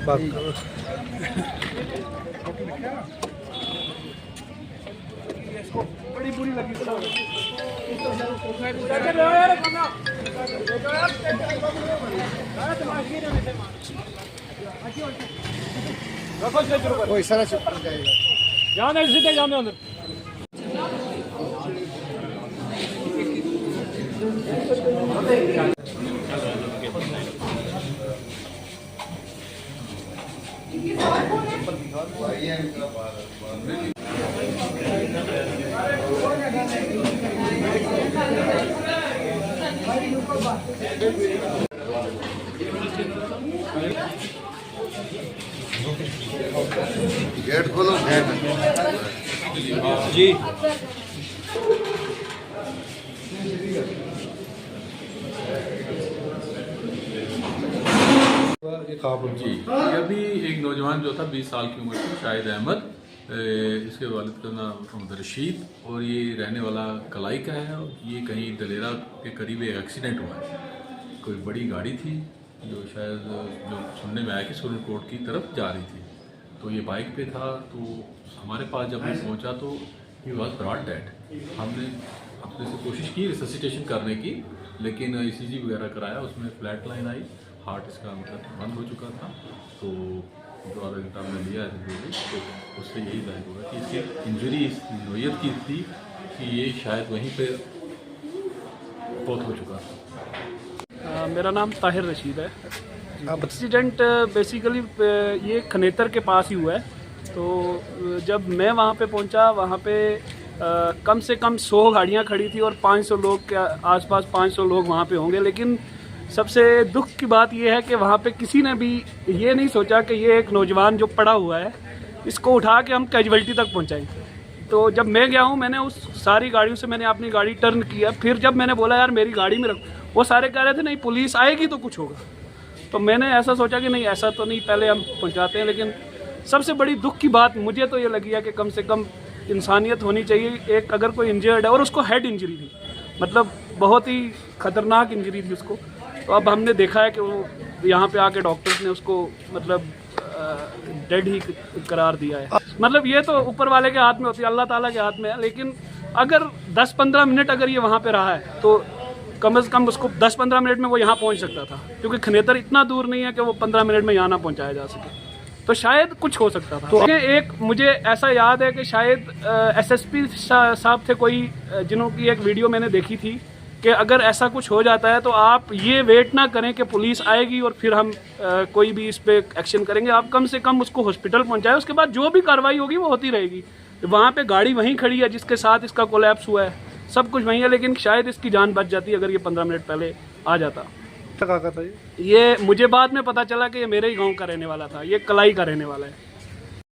बात करो। बड़ी बुरी लगी कोई सारा चुप कर जाएगा। जाने सीधे जाने अंदर। गेट खोलो गेट जी जी अभी एक नौजवान जो था 20 साल की उम्र की शाहिद अहमद, इसके वालिद का नाम मोहम्मद रशीद और ये रहने वाला कलाई का है। ये कहीं दलेरा के करीब एक एक्सीडेंट हुआ है। कोई बड़ी गाड़ी थी जो शायद जो सुनने में आया कि सुरन कोट की तरफ जा रही थी, तो ये बाइक पे था। तो हमारे पास जब मैं पहुंचा तो ही वॉज ब्रॉट डेड। हमने अपने से कोशिश की रिससिटेशन करने की, लेकिन ECG वगैरह कराया, उसमें फ्लैट लाइन आई, हार्ट इसका मतलब बंद हो चुका था। तो जो आधा घंटा हमने लिया है तो उससे यही जाहिर हुआ कि इसकी इंजरी इस नोयत की थी कि ये शायद वहीं पे बहुत हो चुका था। मेरा नाम ताहिर रशीद है। एक्सीडेंट बेसिकली ये खनेतर के पास ही हुआ है। तो जब मैं वहाँ पे पहुँचा, वहाँ पे कम से कम 100 गाड़ियाँ खड़ी थी और 500 लोग के आसपास 500 लोग वहाँ पे होंगे। लेकिन सबसे दुख की बात यह है कि वहाँ पे किसी ने भी ये नहीं सोचा कि ये एक नौजवान जो पड़ा हुआ है, इसको उठा के हम कैजुअल्टी तक पहुँचाएं। तो जब मैं गया हूँ, मैंने उस सारी गाड़ियों से मैंने अपनी गाड़ी टर्न किया। फिर जब मैंने बोला यार मेरी गाड़ी में रख, वो सारे कह रहे थे नहीं पुलिस आएगी तो कुछ होगा। तो मैंने ऐसा सोचा कि नहीं ऐसा तो नहीं, पहले हम पहुँचाते हैं। लेकिन सबसे बड़ी दुख की बात मुझे तो ये लगी है कि कम से कम इंसानियत होनी चाहिए। एक अगर कोई इंजर्ड है और उसको हेड इंजरी थी, मतलब बहुत ही खतरनाक इंजरी थी उसको, तो अब हमने देखा है कि वो यहाँ पे आके डॉक्टर्स ने उसको मतलब डेड ही करार दिया है। मतलब ये तो ऊपर वाले के हाथ में होती है, अल्लाह ताला के हाथ में है। लेकिन अगर 10-15 मिनट अगर ये वहाँ पे रहा है तो कम से कम उसको 10-15 मिनट में वो यहाँ पहुँच सकता था, क्योंकि खनेतर इतना दूर नहीं है कि वो 15 मिनट में यहाँ ना पहुँचाया जा सके। तो शायद कुछ हो सकता था। तो एक मुझे ऐसा याद है कि शायद SSP साहब थे कोई, जिन्हों की एक वीडियो मैंने देखी थी कि अगर ऐसा कुछ हो जाता है तो आप ये वेट ना करें कि पुलिस आएगी और फिर हम कोई भी इस पे एक्शन करेंगे। आप कम से कम उसको हॉस्पिटल पहुंचाएं, उसके बाद जो भी कार्रवाई होगी वो होती रहेगी। वहाँ पे गाड़ी वहीं खड़ी है जिसके साथ इसका कोलैप्स हुआ है, सब कुछ वहीं है। लेकिन शायद इसकी जान बच जाती अगर ये 15 मिनट पहले आ जाता। था ये मुझे बाद में पता चला कि ये मेरे ही गाँव का रहने वाला था, ये कलाई का रहने वाला है।